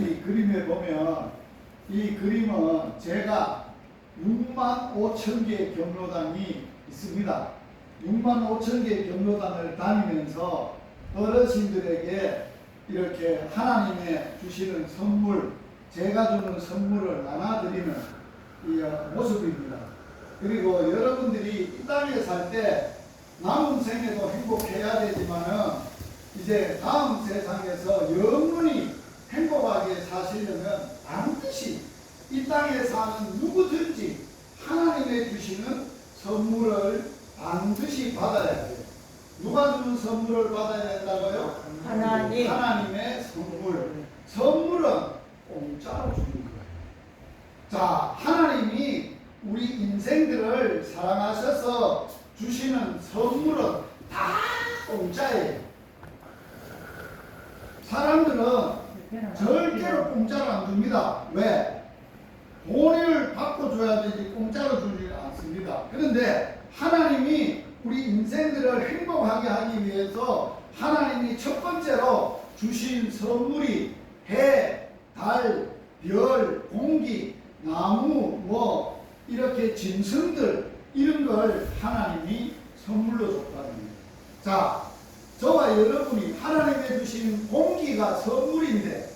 이 그림에 보면 이 그림은 제가 6만 5천 개의 경로당이 있습니다. 6만 5천 개의 경로당을 다니면서 어르신들에게 이렇게 하나님의 주시는 선물, 제가 주는 선물을 나눠드리는 이 모습입니다. 그리고 여러분들이 이 땅에 살 때 남은 생에도 행복해야 되지만은 이제 다음 세상에서 영원히 행복하게 사시려면 반드시 이 땅에 사는 누구든지 하나님의 주시는 선물을 반드시 받아야 돼요. 누가 주는 선물을 받아야 된다고요? 하나님. 하나님의 선물. 선물은 공짜로 주는 거예요. 자, 하나님이 우리 인생들을 사랑하셔서 주시는 선물은 다 공짜예요. 사람들은 절대로 공짜로 안 줍니다. 왜? 돈을 받고 줘야 되지 공짜로 주지 않습니다. 그런데 하나님이 우리 인생들을 행복하게 하기 위해서 하나님이 첫 번째로 주신 선물이 해, 달, 별, 공기, 나무, 뭐 이렇게 짐승들 이런 걸 하나님이 선물로 줬다는 거예요. 자, 저와 여러분이 하나님의 주신 공기가 선물인데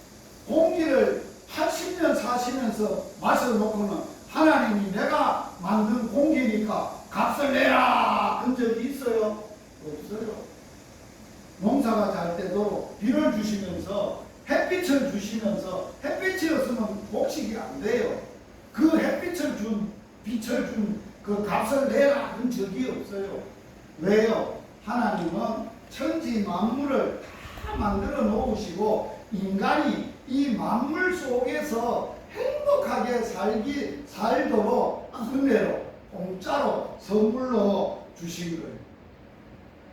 공기를 80년 사시면서 마셔놓고는 하나님이 내가 만든 공기니까 값을 내라 그런 적이 있어요? 없어요. 농사가 잘 때도 비를 주시면서 햇빛을 주시면서 햇빛이 없으면 곡식이 안 돼요. 그 햇빛을 준 빛을 준 그 값을 내라 그런 적이 없어요. 왜요? 하나님은 천지 만물을 다 만들어 놓으시고 인간이 이 만물 속에서 행복하게 살도록 은혜로 공짜로 선물로 주신 거예요.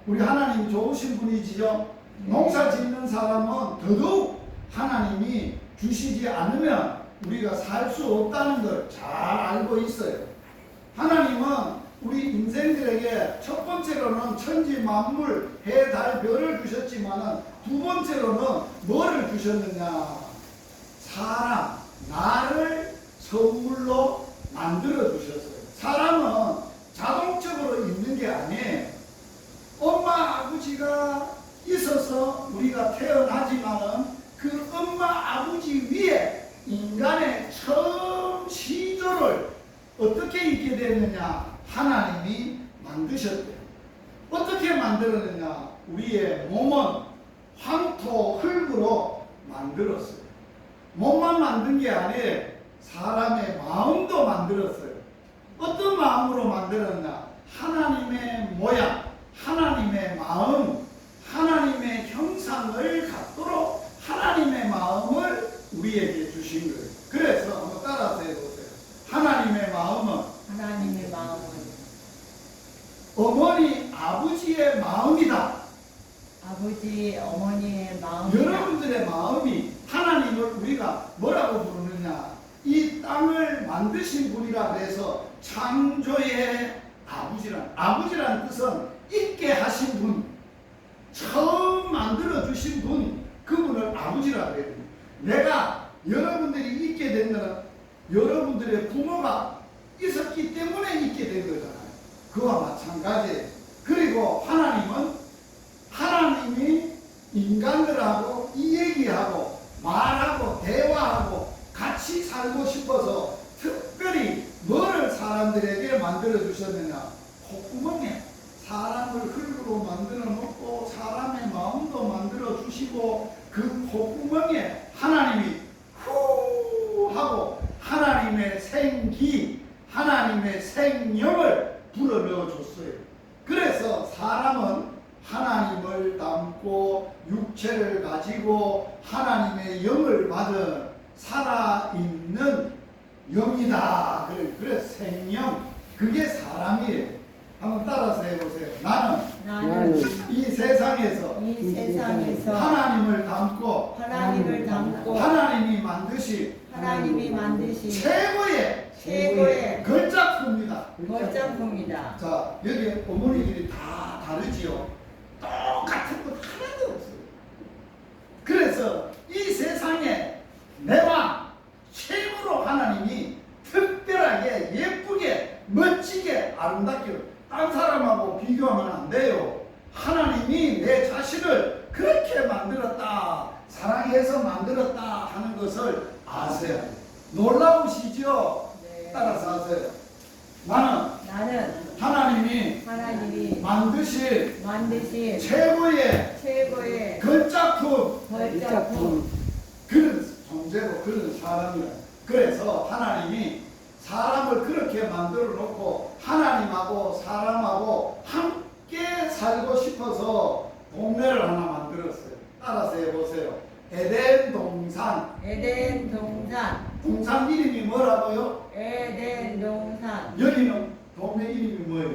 우리 하나님 좋으신 분이지요. 농사 짓는 사람은 더더욱 하나님이 주시지 않으면 우리가 살 수 없다는 걸 잘 알고 있어요. 하나님은 우리 인생들에게 첫 번째로는 천지 만물 해, 달, 별을 주셨지만 두 번째로는 뭐를 주셨느냐? 사람, 나를 선물로 만들어 주셨어요. 사람은 자동적으로 있는 게 아니에요. 엄마 아버지가 있어서 우리가 태어나지만은 그 엄마 아버지 위에 인간의 처음 시조를 어떻게 있게 됐느냐? 하나님이 만드셨대요. 어떻게 만들었느냐? 우리의 몸은 황토 흙으로 만들었어요. 몸만 만든 게 아니에요. 사람의 마음도 만들었어요. 어떤 마음으로 만들었냐? 하나님의 모양, 하나님의 마음, 하나님의 형상을 갖도록 하나님의 마음을 우리에게 주신 거예요. 그래서 한번 따라서 해보세요. 하나님의 마음은 어머니, 아버지의 마음이다. 아버지, 어머니의 마음이다. 여러분들의 마음이 하나님을 우리가 뭐라고 부르느냐? 이 땅을 만드신 분이라 해서 창조의 아버지란 뜻은 있게 하신 분, 처음 만들어 주신 분, 그분을 아버지라고 해요. 내가 여러분들이 있게 된 것은 여러분들의 부모가 있었기 때문에 있게 된 거잖아요. 그와 마찬가지예요. 그리고 하나님이 인간들하고 이야기하고 말하고 대화하고 같이 살고 싶어서 특별히 뭐를 사람들에게 만들어 주셨느냐? 콧구멍에 사람을 흙으로 만들어 놓고 사람의 마음도 만들어 주시고 그 콧구멍에 하나님이 후 하고 하나님의 생기, 하나님의 생명을 불어넣어 줬어요. 그래서 사람은 하나님을 담고 육체를 가지고 하나님의 영을 받은 살아있는 영이다. 그래 생명, 그게 사람이에요. 한번 따라서 해보세요. 나는 이 세상에서 하나님을 담고 하나님이 만드신 최고의 걸작품이다. 자, 여기 어머니들이 다 다르지요. 똑같은 것 하나도 없어요. 그래서 이 세상에 하나님이 내 자신을 그렇게 만들었다, 사랑해서 만들었다 하는 것을 아세요. 놀라우시죠? 네. 따라서 하세요. 나는 나는 하나님이 만드신 만드신 최고의 걸작품 걸작품 그런 존재고 그런 사람이야. 그래서 하나님이 사람을 그렇게 만들어 놓고 하나님하고 사람하고 함께 살고 싶어서 동네를 하나 만들었어요. 따라서 해보세요. 에덴 동산. 에덴 동산. 동산 이름이 뭐라고요? 에덴 동산. 여기는 동네 이름이 뭐예요?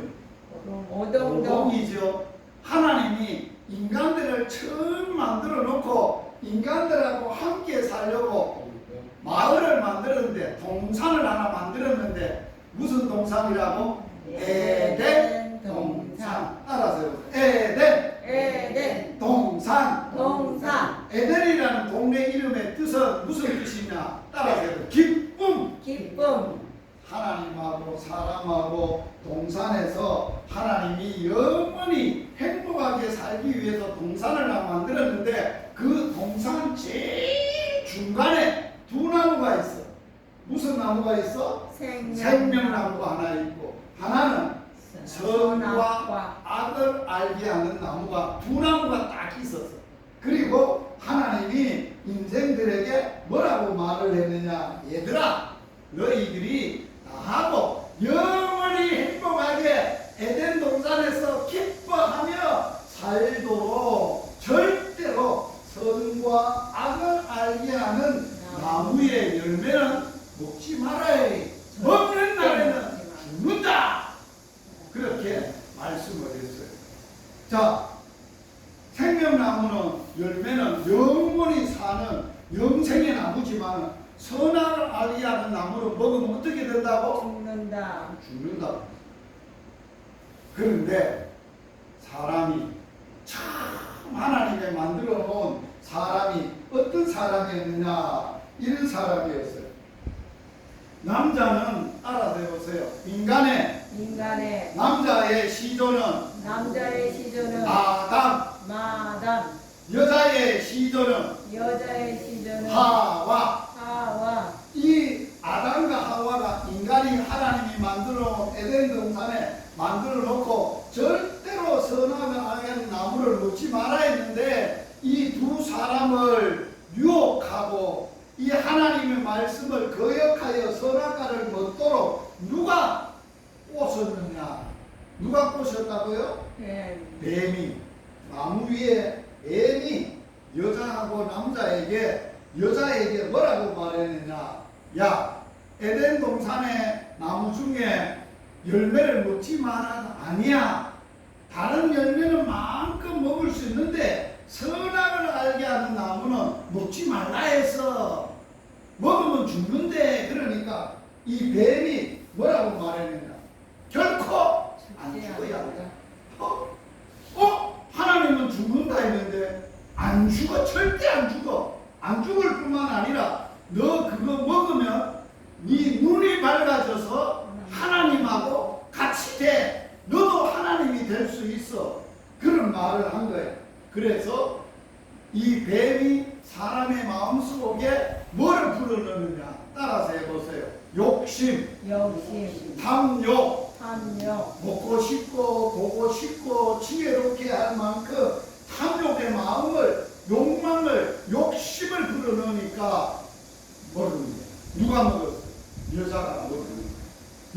오동동. 오동이죠. 하나님이 인간들을 처음 만들어 놓고 인간들하고 함께 살려고 마을을 만들었는데, 동산을 하나 만들었는데 무슨 동산이라고? 에덴 동산. 따라서 에덴 동산. 에덴이라는 동네 이름의 뜻은 무슨 뜻이냐? 따라서 기쁨. 하나님하고 사람하고 동산에서 하나님이 영원히 행복하게 살기 위해서 동산을 하나 만들었는데, 그 동산 제일 중간에 두 나무가 있어. 무슨 나무가 있어? 생명나무가 하나 있고, 하나는 선과 악을 알게 하는 나무가, 두 나무가 딱 있었어. 그리고 하나님이 인생들에게 뭐라고 말을 했느냐? 얘들아, 너희들이 나하고 영원히 행복하게 에덴 동산에서 기뻐하며 살도록 절대로 선과 악을 알게 하는 나무의 열매는 먹지 말아야 해. 먹는 날에는 죽는다. 그렇게 말씀을 했어요. 자, 생명나무는 열매는 영원히 사는 영생의 나무지만 선악을 알게 하는 나무를 먹으면 어떻게 된다고? 죽는다. 그런데 사람이 참 하나님의 만들어 놓은 사람이 어떤 사람이었느냐? 이런 사람이었어요. 남자는 알아서 해보세요. 인간의 남자의 시조는 아담, 여자의 시조는 하와. 이 아담과 하와가, 인간이 하나님이 만들어 놓은 에덴 동산에 만들어 놓고 절대로 선악을 알게 하는 나무를 먹지 말아야 했는데, 이 두 사람을 유혹하고 이 하나님의 말씀을 거역하여 선악과를 먹도록 누가 꼬셨느냐? 누가 꼬셨다고요? 뱀이. 나무 위에 뱀이 여자하고 여자에게 뭐라고 말했느냐? 야, 에덴 동산의 나무 중에 열매를 먹지 마라. 아니야. 다른 열매는 마음껏 먹을 수 있는데 선악을 알게 하는 나무는 먹지 말라 해서 먹으면 죽는데. 그러니까 이 뱀이 뭐라고 말했느냐? 결코 안 죽어야 한다. 하나님은 죽는다 했는데 안 죽어. 절대 안 죽어. 안 죽을 뿐만 아니라 너 그거 먹으면 네 눈이 밝아져서 하나님하고 같이 돼. 너도 하나님이 될 수 있어. 그런 말을 한 거예요. 그래서 이 뱀이 사람의 마음속에 뭐를 불어넣느냐? 따라서 해보세요. 욕심, 탐욕, 먹고 싶고 보고 싶고 지혜롭게 할 만큼 탐욕의 마음을, 욕망을, 욕심을 불어넣으니까 먹은 거예요. 누가 먹었어요? 여자가 먹은 거예요.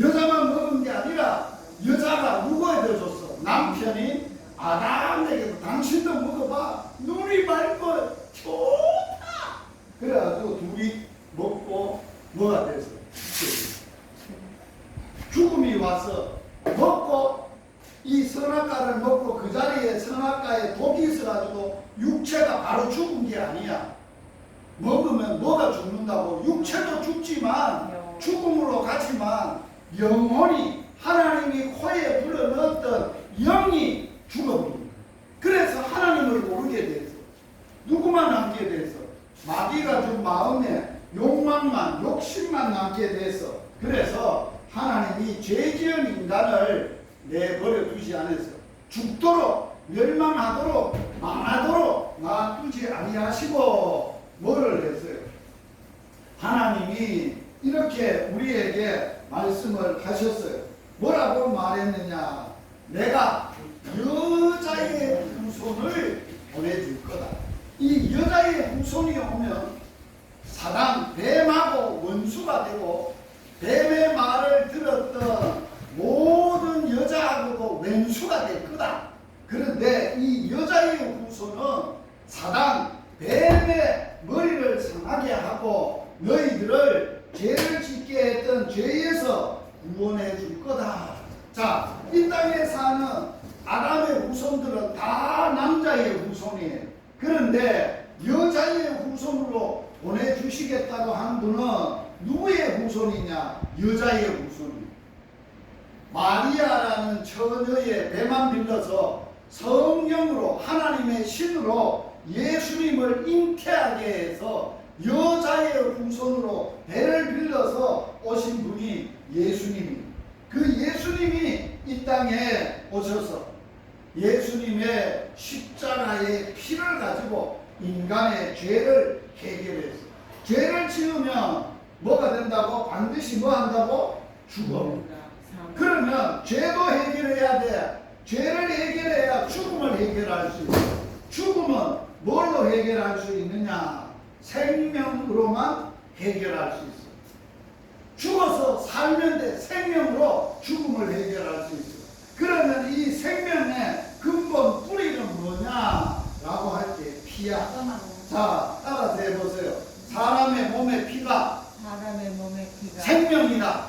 여자만 먹은 게 아니라 여자가 누구에게 줬어? 남편이 아담에게도. 당신도 먹어봐. 눈이 밝고 좋다. 그래가지고 둘이 먹고 뭐가 됐어? 죽음이 와서 먹고, 이 선악과를 먹고 그 자리에 선악과에 독이 있어가지고 육체가 바로 죽은 게 아니야. 먹으면 뭐가 죽는다고? 육체도 죽지만, 죽음으로 가지만 영혼이, 하나님이 코에 불어넣었던 영이 죽어버린 거야. 그래서 하나님을 모르게 돼서 누구만 남게 돼서 마귀가 준 마음에 욕망만, 욕심만 남게 돼서, 그래서 하나님이 죄 지은 인간을 내버려 두지 않아서 죽도록 멸망하도록 망하도록 놔두지 아니하시고 뭐를 했어요? 하나님이 이렇게 우리에게 말씀을 하셨어요. 뭐라고 말했느냐? 내가 여자의 후손을 보내줄 거다. 이 여자의 후손이 오면 사단 뱀하고 원수가 되고 뱀의 말을 들었던 모든 여자하고도 왼수가 될 거다. 그런데 이 여자의 후손은 사단 뱀의 머리를 상하게 하고 너희들을 죄를 짓게 했던 죄에서 구원해 줄 거다. 자, 이 땅에 사는 아담의 후손들은 다 남자의 후손이에요. 그런데 여자의 후손으로 보내주시겠다고 한 분은 누구의 후손이냐? 여자의 후손이에요. 마리아라는 처녀의 배만 빌려서 성령으로 하나님의 신으로 예수님을 잉태하게 해서 여자의 후손으로 배를 빌려서 오신 분이 예수님입니다. 그 예수님이 이 땅에 오셔서 예수님의 십자가의 피를 가지고 인간의 죄를 해결했어요. 죄를 지으면 뭐가 된다고? 반드시 뭐 한다고? 죽어. 그러면 죄도 해결해야 돼. 죄를 해결해야 죽음을 해결할 수 있어. 죽음은 뭘로 해결할 수 있느냐? 생명으로만 해결할 수 있어. 죽어서 살면 돼. 생명으로 죽음을 해결할 수 있어. 그러면 이 생명의 근본 뿌리는 뭐냐라고 할 때 피야. 자, 따라서 해보세요. 사람의 몸의 피가 생명이다.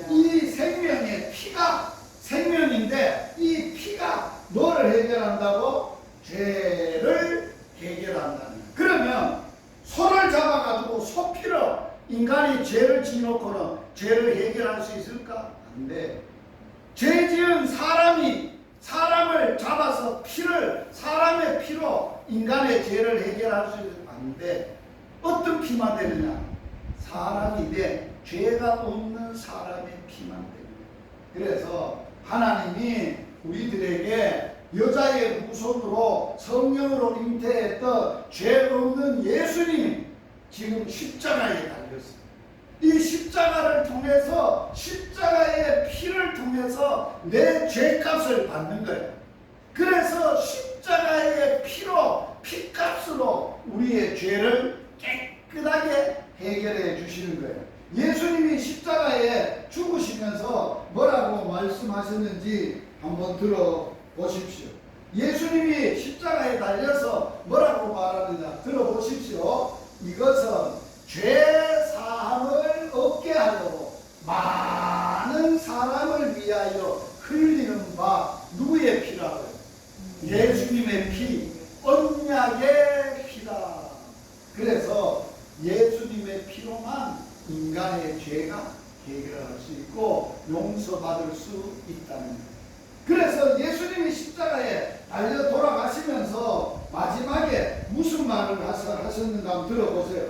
이 생명의 피가 생명인데 이 피가 뭐를 해결한다고? 죄를 해결한다는 거예요. 그러면 소를 잡아가지고 소피로 인간이 죄를 지어놓고는 죄를 해결할 수 있을까? 안 돼. 죄 지은 사람이 사람을 잡아서 사람의 피로 인간의 죄를 해결할 수 있을까? 안 돼. 어떤 피만 되느냐? 사람이 돼. 죄가 없는 사람의 피만 됩니다. 그래서 하나님이 우리들에게 여자의 후손으로 성령으로 잉태했던 죄 없는 예수님 지금 십자가에 달렸어요. 이 십자가를 통해서 십자가의 피를 통해서 내 죄값을 받는 거예요. 그래서 십자가의 피값으로 우리의 죄를 깨끗하게 해결해 주시는 거예요. 예수님이 십자가에 죽으시면서 뭐라고 말씀하셨는지 한번 들어보십시오. 예수님이 십자가에 달려서 뭐라고 말하느냐 들어보십시오. 이것은 죄 사함을 얻게 하려고 많은 사람을 위하여 흘리는 바 누구의 피라고요? 예수님의 피, 언약의 피다. 그래서 예수님의 피로만 인간의 죄가 해결할 수 있고 용서받을 수 있다는 거예요. 그래서 예수님이 십자가에 달려 돌아가시면서 마지막에 무슨 말을 하셨는가 한번 들어보세요.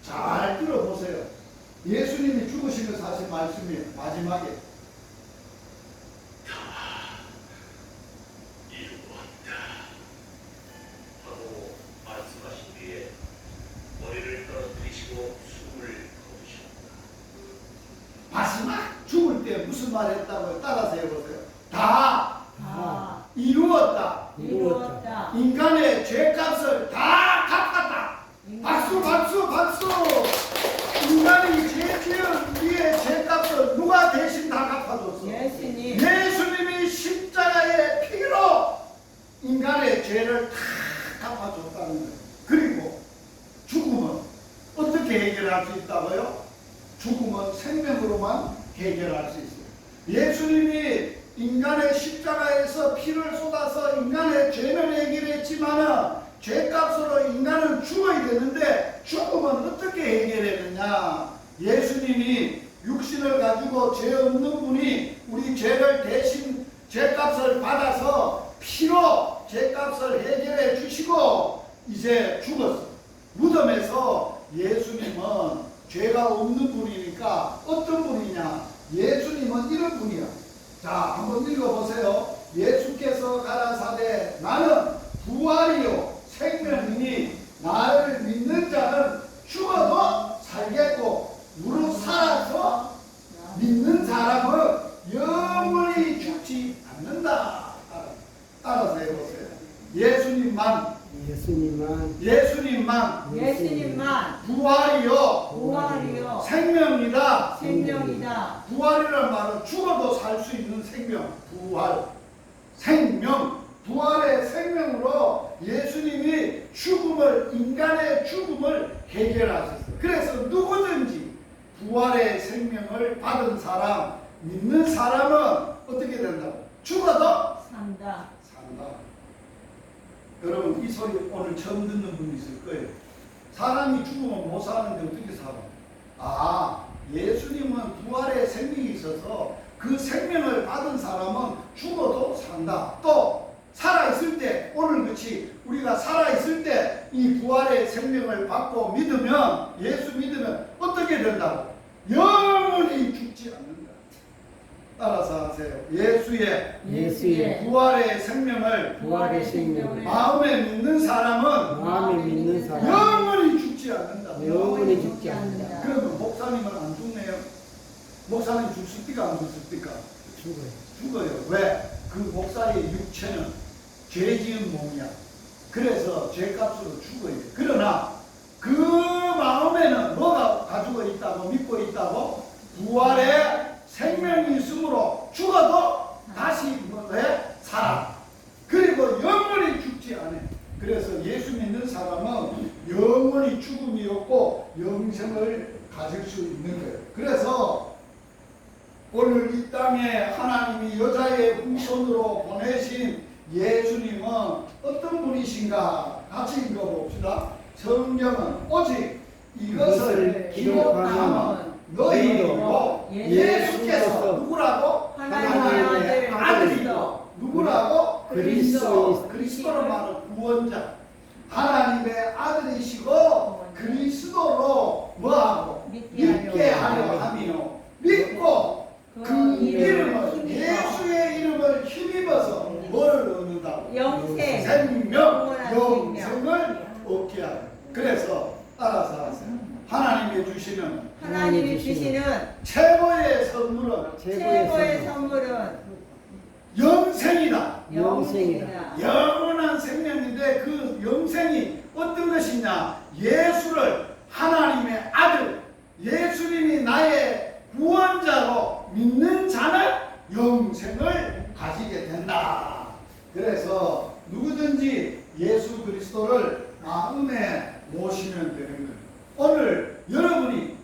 잘 들어보세요. 예수님이 죽으시면서 하신 말씀이에요. 마지막에 이루었다 하고 말씀하신 뒤에 머리를 떨어뜨리시고 숨을 거두셨다. 마지막 죽을 때 무슨 말 했다고요? 따라서 해보세요. 다 이루었다. 인간의 죄값을 다 갚았다. 박수 박수 박수. 인간이 죄 지은 우리의 죄값을 누가 대신 다 갚아줬어? 예수님이 십자가의 피로 인간의 죄를 다 갚아줬다는 거예요. 그리고 죽음은 어떻게 해결할 수 있다고요? 죽음은 생명으로만 해결할 수 있어요. 예수님이 인간의 십자가에서 피를 쏟아서 인간의 죄는 해결했지만은 죄값으로 인간은 죽어야 되는데 죽음은 어떻게 해결했느냐? 예수님이 육신을 가지고 죄 없는 분이 우리 죄를 대신 죄값을 받아서 피로 죄값을 해결해 주시고 이제 죽었어. 무덤에서 예수님은 죄가 없는 분이니까 어떤 분이냐? 예수님은 이런 분이야. 자, 한번 읽어보세요. 예수께서 가라사대 나는 부활이요 생명이니 나를 믿는 자는 죽어도 살겠고 무릇 살아서 믿는 사람은 영원히 죽지 않는다. 따라서 해보세요. 예수님만 예수님만 부활이요 생명이다. 생명이다. 부활이란 말은 죽어도 살 수 있는 생명, 부활, 생명, 부활의 생명으로 예수님이 인간의 죽음을 해결하셨어요. 그래서 누구든지 부활의 생명을 받은 사람, 믿는 사람은 어떻게 된다고? 죽어도 산다. 여러분 이 소리 오늘 처음 듣는 분이 있을 거예요. 사람이 죽으면 못 사는데 어떻게 살아? 예수님은 부활의 생명이 있어서 그 생명을 받은 사람은 죽어도 산다. 또 살아있을 때 오늘같이 우리가 살아있을 때 이 부활의 생명을 받고 믿으면 예수 믿으면 어떻게 된다고? 영원히 죽지 않는다. 따라서 하세요. 예수의 부활의 생명을 마음에 믿는 사람은 영원히 죽지 않는다. 그러면 목사님은 안 죽네요. 목사님 죽습니까? 안 죽습니까? 죽어요. 왜? 그 목사의 육체는 죄 지은 몸이야. 그래서 죄값으로 죽어요. 그러나 그 마음에는 뭐가 가지고 있다고 믿고 있다고? 부활의 생명이 있으므로 죽어도 다시 살아. 그리고 영원히 죽지 않아. 그래서 예수 믿는 사람은 영원히 죽음이 없고 영생을 가질 수 있는 거예요. 그래서 오늘 이 땅에 하나님이 여자의 후손으로 보내신 예수님은 어떤 분이신가? 같이 읽어봅시다. 성경은 오직 이것을 기록하면 너희로 예수께서 누구라고? 하나님의 아들이고 누구라고? 그리스도로 말은 구원자. 하나님의 아들이시고 그리스도로 뭐하고? 믿게 하려 하며 믿고 그 이름을 예수의 이름을 힘입어서 뭐를 얻는다고? 영생을 얻게 하려. 그래서 따라서 하세요. 하나님이 주시는 최고의 선물은 영생이다. 영원한 생명인데 그 영생이 어떤 것이냐? 예수를 하나님의 아들 예수님이 나의 구원자로 믿는 자는 영생을 가지게 된다. 그래서 누구든지 예수 그리스도를 마음에 모시면 되는 거예요. 오늘 여러분이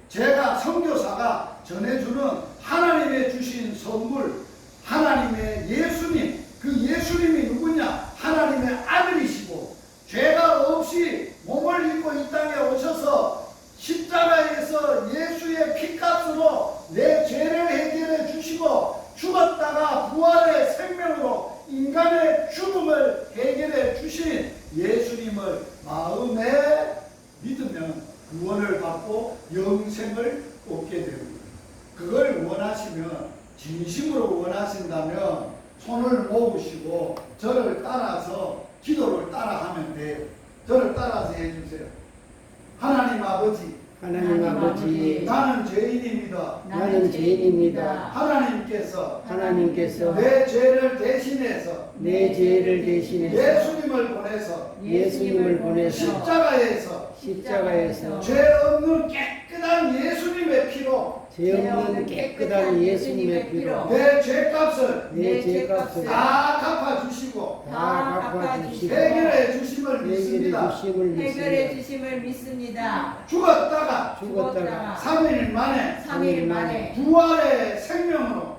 제가 선교사가 전해주는 하나님의 주신 선물, 하나님의 예수님, 그 예수님이 누구냐? 하나님의 아들이시고 죄가 없이 몸을 입고 이 땅에 오셔서 십자가에서 예수의 피값으로 내 죄를 해결해 주시고 죽었다가 부활의 생명으로 인간의 죽음을 해결해 주신 예수님을 마음에 믿으면 구원을 받고 영생을 얻게 됩니다. 그걸 원하시면, 진심으로 원하신다면 손을 모으시고 저를 따라서 기도를 따라하면 돼요. 저를 따라서 해주세요. 하나님 아버지, 나는 죄인입니다. 하나님께서 내 죄를 대신해서 예수님을 보내서 십자가에서 죄 없는 깨끗한 예수님의 피로 내 죄값을 다 갚아주시고 해결해 주심을 믿습니다. 죽었다가 3일 만에 부활의 생명으로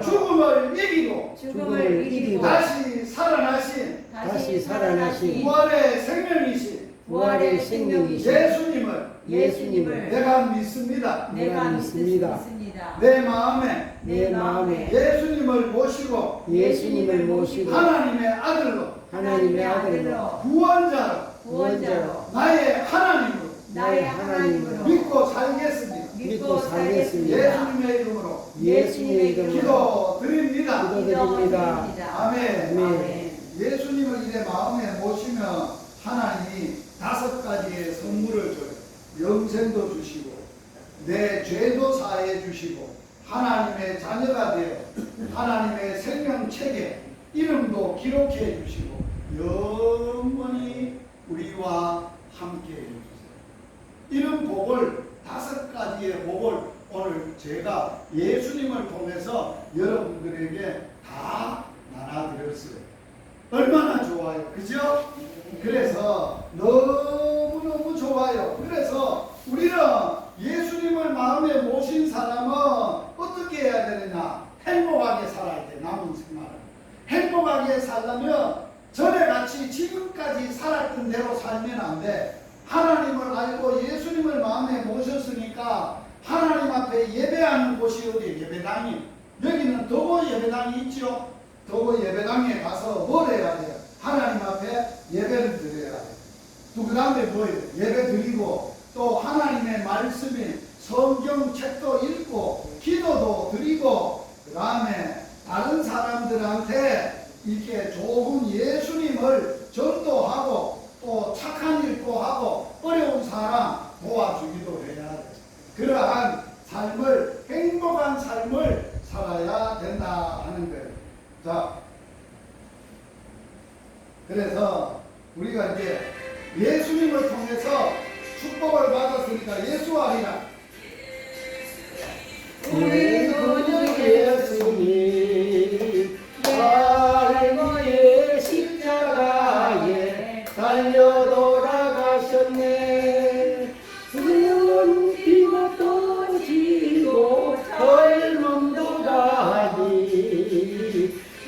죽음을 이기고 다시 살아나신 부활의 생명이신 예수님을 내가 믿습니다. 내 마음에 예수님을 모시고 하나님의 아들로 구원자로 나의 하나님으로 믿고 살겠습니다. 예수님의 이름으로 예수님의 이름으로 기도드립니다. 기도드립니다. 아멘. 아멘. 예수님을 이래 마음에 모시면 하나님이 5가지의 선물을 줘요. 영생도 주시고 내 죄도 사해 주시고 하나님의 자녀가 되어 하나님의 생명책에 이름도 기록해 주시고 영원히 우리와 함께 해주세요. 이런 복을 5가지의 복을 오늘 제가 예수님을 통해서 여러분들에게 다 나눠드렸어요. 얼마나 좋아요. 그죠? 그래서 너무너무 좋아요. 그래서 우리는 예수님을 마음에 모신 사람은 어떻게 해야 되느냐? 행복하게 살아야 돼. 남은 생활을. 행복하게 살려면 전에같이 지금까지 살았던 대로 살면 안 돼. 하나님을 알고 예수님을 마음에 모셨으니까 하나님 앞에 예배하는 곳이 어디에 예배당이 여기는 도보 예배당이 있죠. 도보 예배당에 가서 뭘 해야 돼요? 하나님 앞에 예배를 드려야 돼요. 또 그 다음에 뭐예요? 예배 드리고 또 하나님의 말씀이 성경책도 읽고 기도도 드리고 그 다음에 다른 사람들한테 이렇게 좋은 예수님을 전도하고 또 착한 일도 하고 어려운 사람 도와주기도 해야 돼. 그러한 삶을 행복한 삶을 살아야 된다 하는 거예요. 자, 그래서 우리가 이제 예수님을 통해서 축복을 받았으니까 예수하리라. 우리 주 예수님 갈보리 십자가에 달려 돌아가셨네. 죽은 피고도 지고 젊음도 가니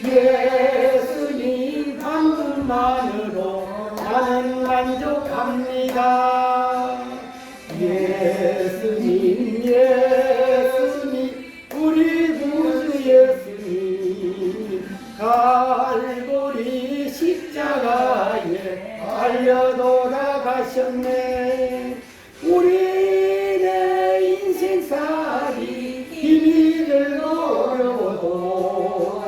예수님 한 분만으로 나는 만족합니다. 예수님 예수님 우리 구주 예수님 갈보리 십자가에 달려 돌아가셨네. 우리의 인생살이 힘이 들고 어려워도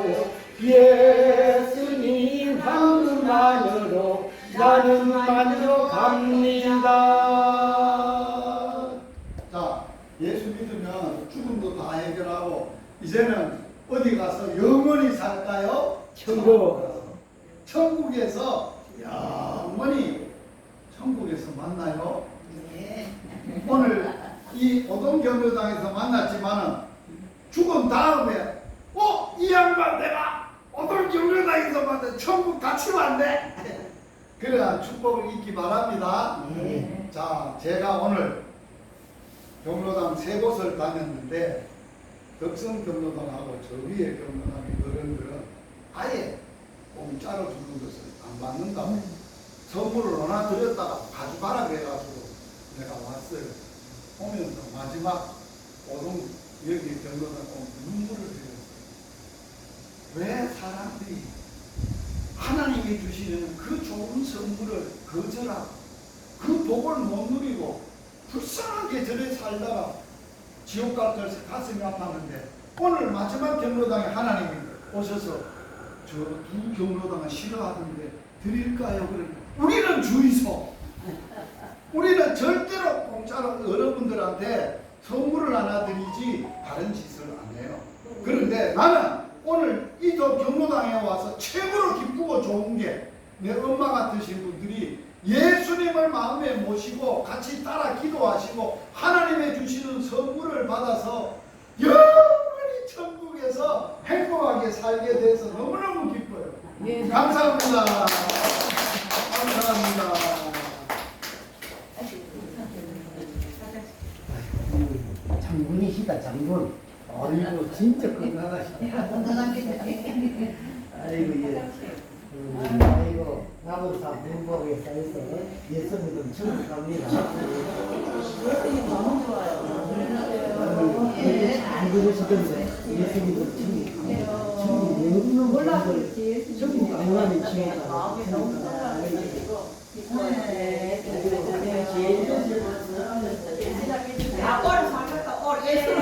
예수님 한 분만으로 나는 만족합니다. 자, 예수 믿으면 죽음도 다 해결하고 이제는 어디 가서 영원히 살까요? 천국. 천국에서 영원히 천국에서 만나요. 네. 오늘 이 오동경로당에서 만났지만은 죽은 다음에 이 양반 내가 오동경로당에서 만나 천국 같이 왔네. 그러한 축복을 잊기 바랍니다. 네. 자, 제가 오늘 경로당 3곳을 다녔는데 덕성 경로당하고 저 위에 경로당의 어른들은 아예 공짜로 주는 것을 안 받는다고 선물을 하나 드렸다가 가져가라 그래가지고 내가 왔어요. 오면서 마지막 오동 여기 경로당 눈물을 흘렸어요. 왜 사람들이 하나님이 주시는 그 좋은 선물을 거절하고 그 복을 못 누리고 불쌍하게 저래 살다가 지옥 갈 때 가슴이 아팠는데 오늘 마지막 경로당에 하나님이 오셔서 저 두 경로당을 싫어하던데 드릴까요? 그러니까 우리는 주의소. 우리는 절대로 공짜로 여러분들한테 선물을 하나 드리지 다른 짓을 안 해요. 그런데 나는 오늘 이 경로당에 와서 최고로 기쁘고 좋은 게 내 엄마 같으신 분들이 예수님을 마음에 모시고 같이 따라 기도하시고 하나님의 주시는 선물을 받아서 영원히 천국에서 행복하게 살게 돼서 너무너무 기뻐요. 네. 감사합니다. 감사합니다. 장군이시다 장군. 아이고 진짜 건강하시다. 아이고 예. 아이고 남은 삶 행복에 쌓여서 예수님은 천국 갑니다. 예수님 너무 좋아요. 안 그러시던데 예수님은 천국 갑니다. 천국 너무너무 몰라도 좋아요. 있지. 천국 영원히 지옥 마음이 너무 가고 야, 올 살렸다. 올 예수님.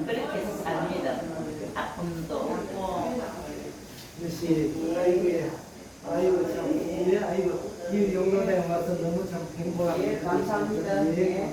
그렇게 삽니다. 아픔도 없고. 역시 아이고 참 아이고 이 용도에 와서 너무 참 행복합니다. 감사합니다.